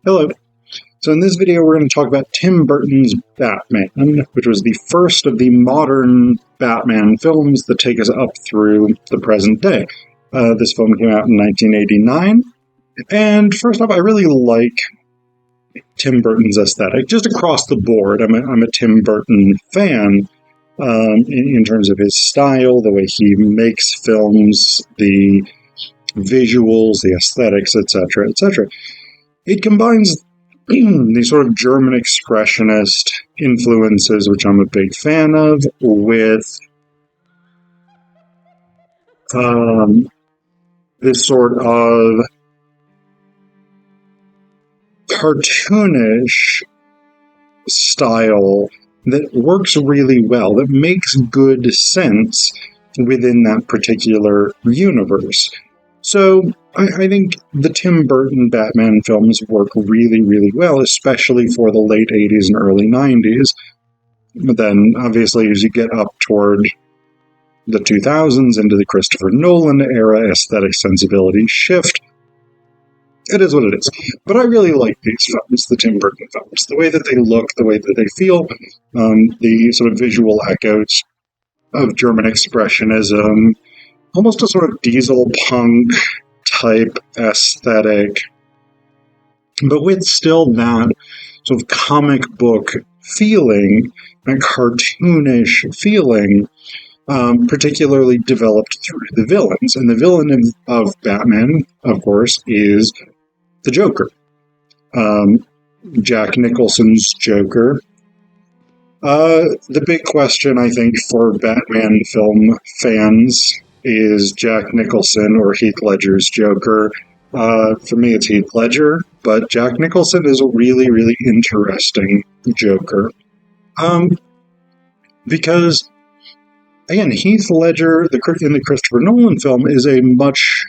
Hello. So in this video, we're going to talk about Tim Burton's Batman, which was the first of the modern Batman films that take us up through the present day. This film came out in 1989, and first off, I really like Tim Burton's aesthetic, just across the board. I'm a Tim Burton fan in terms of his style, the way he makes films, the visuals, the aesthetics, etc., etc. It combines these sort of German expressionist influences, which I'm a big fan of, with this sort of cartoonish style that works really well, that makes good sense within that particular universe. So I think the Tim Burton Batman films work really, really well, especially for the late 80s and early 90s. But then, obviously, as you get up toward the 2000s into the Christopher Nolan era, aesthetic sensibilities shift. It is what it is. But I really like these films, the Tim Burton films. The way that they look, the way that they feel, the sort of visual echoes of German expressionism, almost a sort of diesel punk type aesthetic, but with still that sort of comic book feeling, that cartoonish feeling, particularly developed through the villains. And the villain of Batman, of course, is the Joker. Jack Nicholson's Joker. The big question, I think, for Batman film fans is Jack Nicholson or Heath Ledger's Joker. For me, it's Heath Ledger, but Jack Nicholson is a really, really interesting Joker. Because, again, Heath Ledger, in the Christopher Nolan film, is a much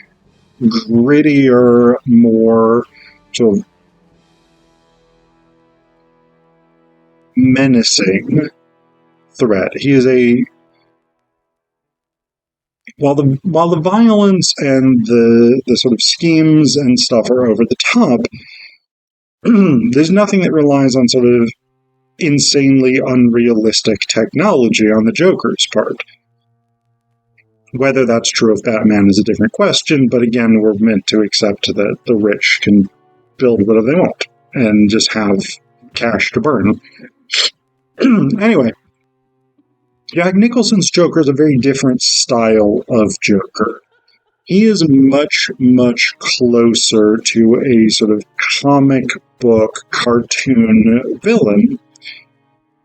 grittier, more sort of menacing threat. He is While the violence and the sort of schemes and stuff are over the top, there's nothing that relies on sort of insanely unrealistic technology on the Joker's part. Whether that's true of Batman is a different question, but again, we're meant to accept that the rich can build whatever they want and just have cash to burn. Anyway, Jack Nicholson's Joker is a very different style of Joker. He is much, much closer to a sort of comic book cartoon villain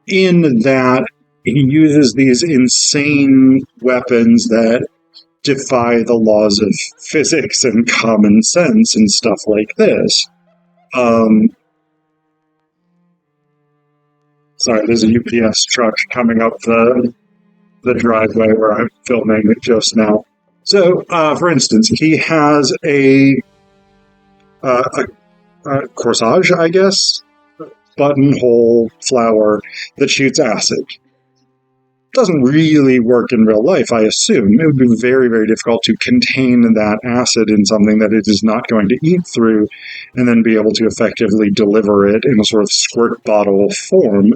in that he uses these insane weapons that defy the laws of physics and common sense and stuff like this. Sorry, there's a UPS truck coming up the driveway where I'm filming it just now. So, for instance, he has a corsage, I guess, buttonhole flower that shoots acid. Doesn't really work in real life, I assume. It would be very, very difficult to contain that acid in something that it is not going to eat through and then be able to effectively deliver it in a sort of squirt bottle form.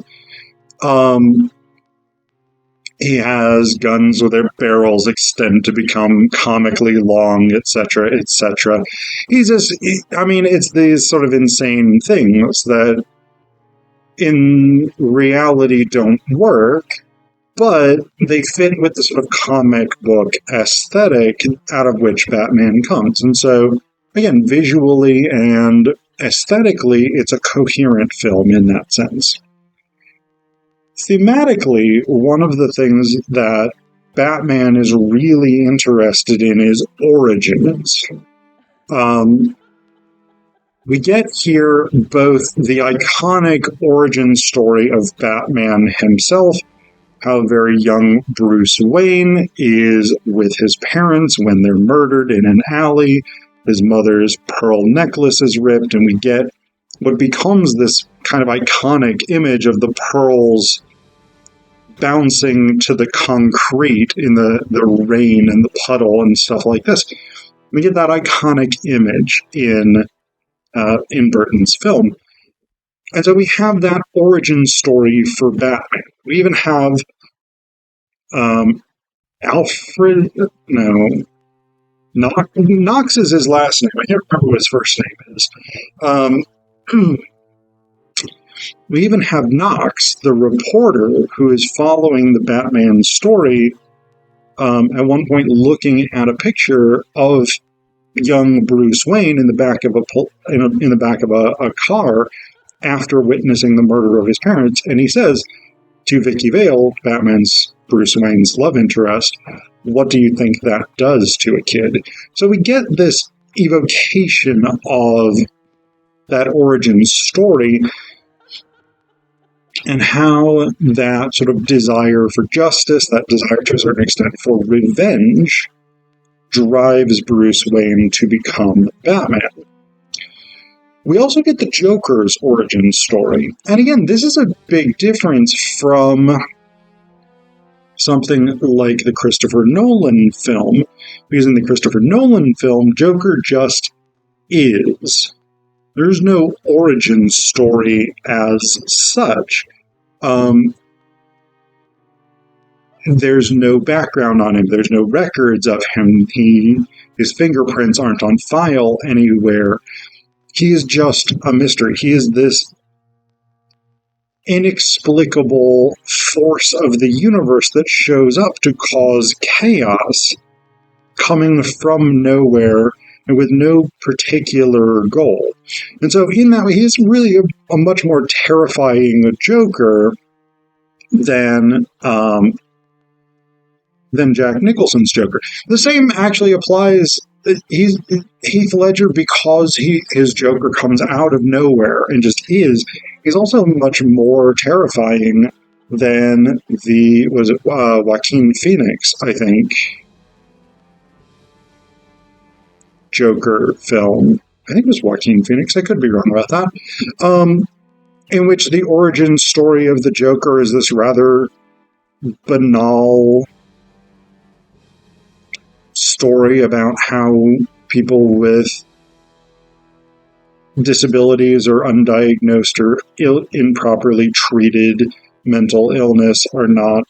He has guns where their barrels extend to become comically long, etc., etc. It's these sort of insane things that in reality don't work, but they fit with the sort of comic book aesthetic out of which Batman comes. And so, again, visually and aesthetically, it's a coherent film in that sense. Thematically, one of the things that Batman is really interested in is origins. We get here both the iconic origin story of Batman himself, how very young Bruce Wayne is with his parents when they're murdered in an alley. His mother's pearl necklace is ripped, and we get what becomes this kind of iconic image of the pearls bouncing to the concrete in the rain and the puddle and stuff like this. We get that iconic image in in Burton's film. And so we have that origin story for Batman. We even have Alfred, no, Knox is his last name. I can't remember what his first name is. We even have Knox, the reporter who is following the Batman story, at one point looking at a picture of young Bruce Wayne in the back of a car after witnessing the murder of his parents, and he says to Vicky Vale, Batman's Bruce Wayne's love interest, "What do you think that does to a kid?" So we get this evocation of that origin story and how that sort of desire for justice, that desire to a certain extent for revenge, drives Bruce Wayne to become Batman. We also get the Joker's origin story. And again, this is a big difference from something like the Christopher Nolan film, because in the Christopher Nolan film, Joker just is. There's no origin story as such. There's no background on him. There's no records of him. His fingerprints aren't on file anywhere. He is just a mystery. He is this inexplicable force of the universe that shows up to cause chaos, coming from nowhere and with no particular goal. And so in that way, he's really a much more terrifying Joker than Jack Nicholson's Joker. The same actually applies. He's Heath Ledger, because his Joker comes out of nowhere and just is. He's also much more terrifying than Joaquin Phoenix, I think, Joker film. I think it was Joaquin Phoenix. I could be wrong about that. In which the origin story of the Joker is this rather banal story about how people with disabilities or undiagnosed or improperly treated mental illness are not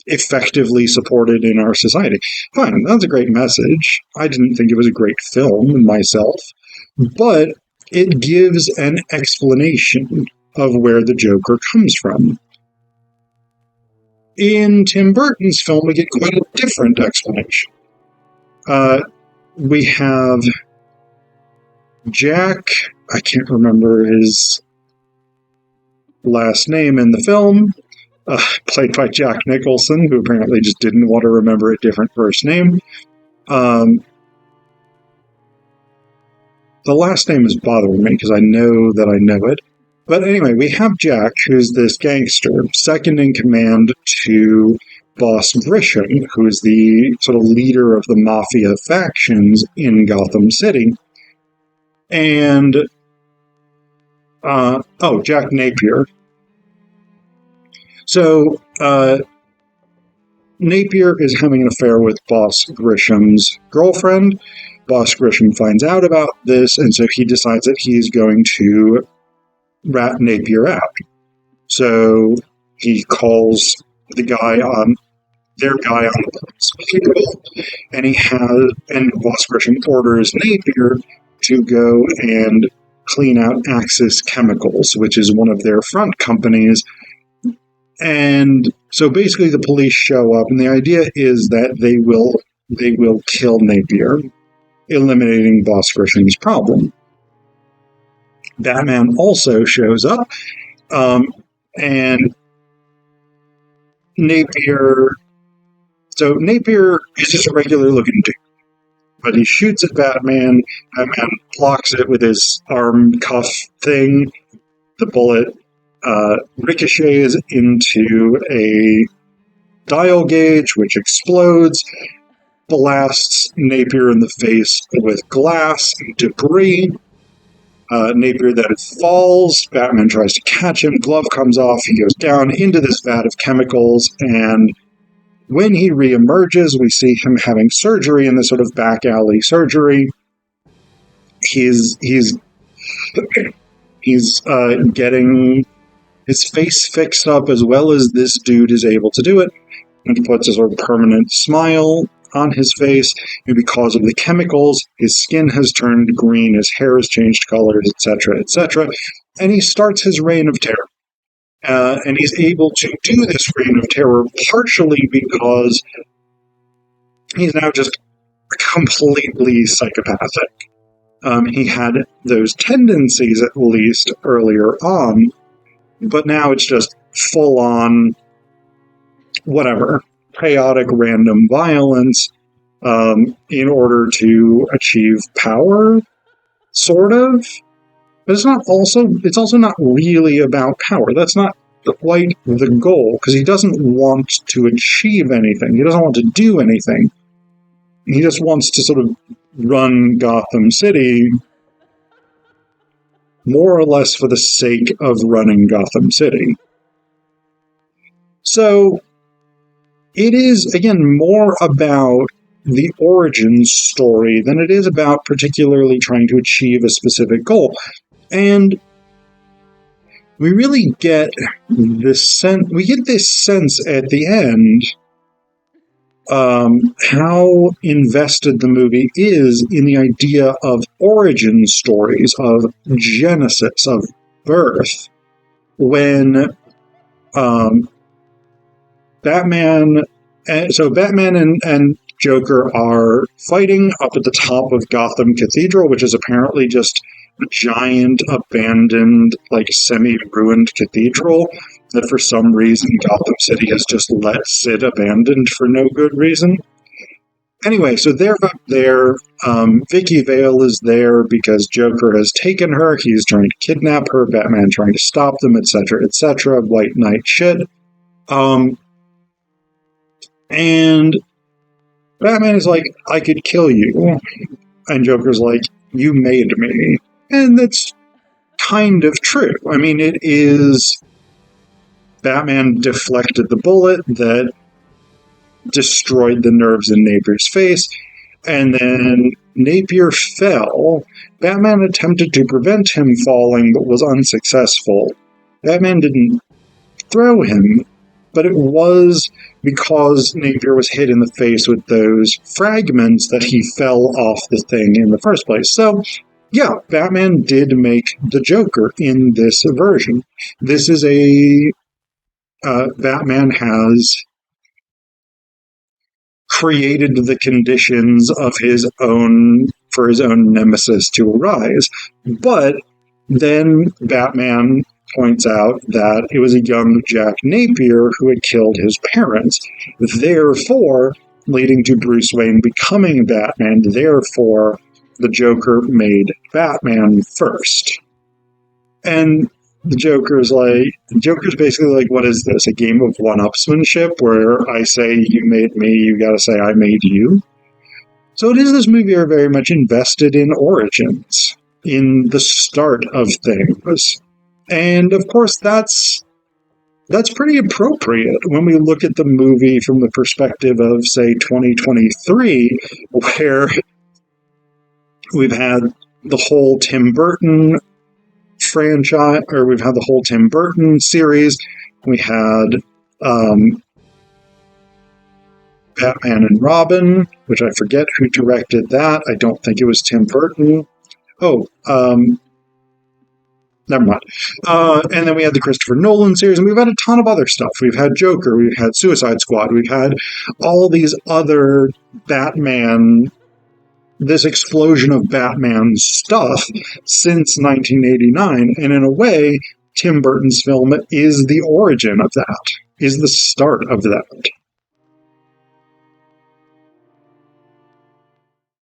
effectively supported in our society. Fine, that's a great message. I didn't think it was a great film myself, but it gives an explanation of where the Joker comes from. In Tim Burton's film, we get quite a different explanation. We have Jack, I can't remember his last name in the film, played by Jack Nicholson, who apparently just didn't want to remember a different first name. The last name is bothering me because I know that I know it. But anyway, we have Jack, who's this gangster, second in command to Boss Grisham, who is the sort of leader of the mafia factions in Gotham City. And, Jack Napier. So, Napier is having an affair with Boss Grisham's girlfriend. Boss Grisham finds out about this, and so he decides that he's going to rat Napier out. So he calls their guy on the police, and Boss Grisham orders Napier to go and clean out Axis Chemicals, which is one of their front companies. And so basically the police show up, and the idea is that they will kill Napier, eliminating Boss Grisham's problem. Batman also shows up, and Napier is just a regular looking dude, but he shoots at Batman. Batman blocks it with his arm cuff thing. The bullet ricochets into a dial gauge, which explodes, blasts Napier in the face with glass and debris. Napier then falls. Batman tries to catch him. Glove comes off. He goes down into this vat of chemicals, and when he reemerges, we see him having surgery in this sort of back alley surgery. He's He's getting his face fixed up as well as this dude is able to do it. And puts a sort of permanent smile on his face. And because of the chemicals, his skin has turned green, his hair has changed colors, etc., etc. And he starts his reign of terror. And he's able to do this reign of terror partially because he's now just completely psychopathic. He had those tendencies, at least, earlier on, but now it's just full-on, whatever, chaotic random violence in order to achieve power, sort of. But it's also not really about power. That's not quite the goal, because he doesn't want to achieve anything. He doesn't want to do anything. He just wants to sort of run Gotham City more or less for the sake of running Gotham City. So it is, again, more about the origin story than it is about particularly trying to achieve a specific goal. And we really get this sense at the end, how invested the movie is in the idea of origin stories, of genesis, of birth, when Batman and Joker are fighting up at the top of Gotham Cathedral, which is apparently just a giant, abandoned, like semi-ruined cathedral that for some reason Gotham City has just let sit abandoned for no good reason. Anyway, so they're up there. Vicky Vale is there because Joker has taken her. He's trying to kidnap her. Batman trying to stop them, etc., etc. White Knight shit. And Batman is like, I could kill you. And Joker's like, you made me. And that's kind of true. I mean, it is... Batman deflected the bullet that destroyed the nerves in Napier's face, and then Napier fell. Batman attempted to prevent him falling, but was unsuccessful. Batman didn't throw him, but it was because Napier was hit in the face with those fragments that he fell off the thing in the first place. So, yeah, Batman did make the Joker in this version. This is a... Batman has created the conditions of for his own nemesis to arise. But then Batman points out that it was a young Jack Napier who had killed his parents, therefore leading to Bruce Wayne becoming Batman. Therefore, the Joker made Batman first. And the Joker's basically like, what is this? A game of one-upsmanship where I say you made me, you gotta say I made you? So it is this movie are very much invested in origins, in the start of things. And of course that's pretty appropriate when we look at the movie from the perspective of, say, 2023, where we've had the whole Tim Burton franchise, or we've had the whole Tim Burton series. We had Batman and Robin, which I forget who directed that. I don't think it was Tim Burton. Never mind. And then we had the Christopher Nolan series, and we've had a ton of other stuff. We've had Joker, we've had Suicide Squad, we've had all these other Batman, this explosion of Batman stuff since 1989. And in a way, Tim Burton's film is the origin of that, is the start of that.